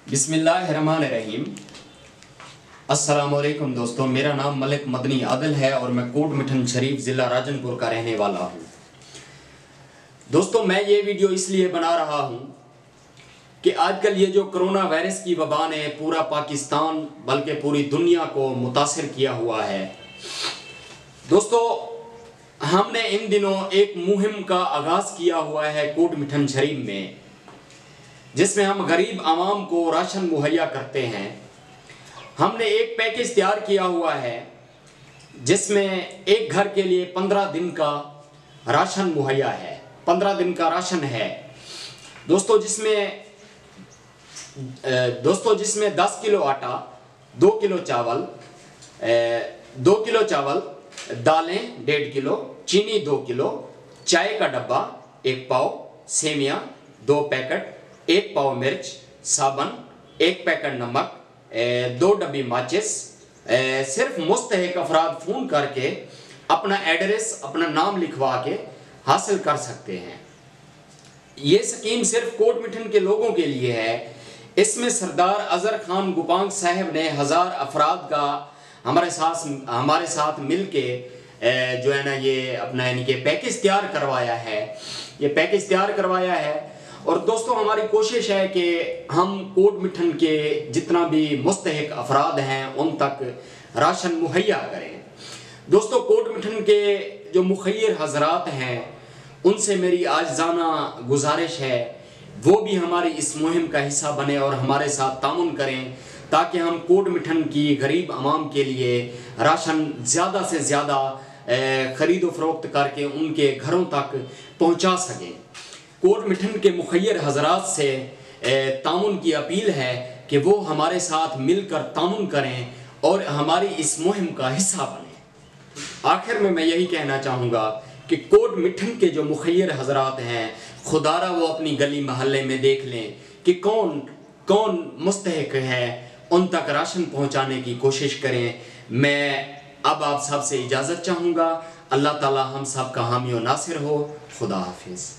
بسم اللہ الرحمن الرحیم۔ السلام علیکم دوستوں، میرا نام ملک مدنی عادل ہے اور میں کوٹ مٹھن شریف ضلع راجن پور کا رہنے والا ہوں۔ دوستوں، میں یہ ویڈیو اس لیے بنا رہا ہوں کہ آج کل یہ جو کرونا وائرس کی وبا نے پورا پاکستان بلکہ پوری دنیا کو متاثر کیا ہوا ہے۔ دوستوں، ہم نے ان دنوں ایک مہم کا آغاز کیا ہوا ہے کوٹ مٹھن شریف میں، جس میں ہم غریب عوام کو راشن مہیا کرتے ہیں۔ ہم نے ایک پیکیج تیار کیا ہوا ہے جس میں ایک گھر کے لیے 15 دن کا راشن مہیا ہے، 15 دن کا راشن ہے دوستوں، جس میں 10 کلو آٹا، 2 کلو چاول، 2 کلو چاول، دالیں 1.5 کلو، چینی 2 کلو، چائے کا ڈبہ 1 پاؤ، سیویاں 2 پیکٹ، 1 پاؤ مرچ، صابن، 1 پیکٹ نمک، 2 ڈبی ماچس۔ صرف مستحق افراد فون کر کے اپنا ایڈریس، اپنا نام لکھوا کے حاصل کر سکتے ہیں۔ یہ سکیم صرف کوٹ مٹھن کے لوگوں کے لیے ہے۔ اس میں سردار اظہر خان گوپانگ صاحب نے 1000 افراد کا ہمارے ساتھ مل کے جو ہے نا یہ اپنا یعنی کہ پیکیج تیار کروایا ہے۔ اور دوستوں، ہماری کوشش ہے کہ ہم کوٹ مٹھن کے جتنا بھی مستحق افراد ہیں ان تک راشن مہیا کریں۔ دوستوں، کوٹ مٹھن کے جو مخیر حضرات ہیں ان سے میری عاجزانہ گزارش ہے وہ بھی ہماری اس مہم کا حصہ بنے اور ہمارے ساتھ تعاون کریں تاکہ ہم کوٹ مٹھن کی غریب عوام کے لیے راشن زیادہ سے زیادہ خرید و فروخت کر کے ان کے گھروں تک پہنچا سکیں۔ کوٹ مٹھن کے مخیر حضرات سے تعاون کی اپیل ہے کہ وہ ہمارے ساتھ مل کر تعاون کریں اور ہماری اس مہم کا حصہ بنیں۔ آخر میں یہی کہنا چاہوں گا کہ کوٹ مٹھن کے جو مخیر حضرات ہیں خدا را وہ اپنی گلی محلے میں دیکھ لیں کہ کون مستحق ہے، ان تک راشن پہنچانے کی کوشش کریں۔ میں اب آپ سب سے اجازت چاہوں گا۔ اللہ تعالی ہم سب کا حامی و ناصر ہو۔ خدا حافظ۔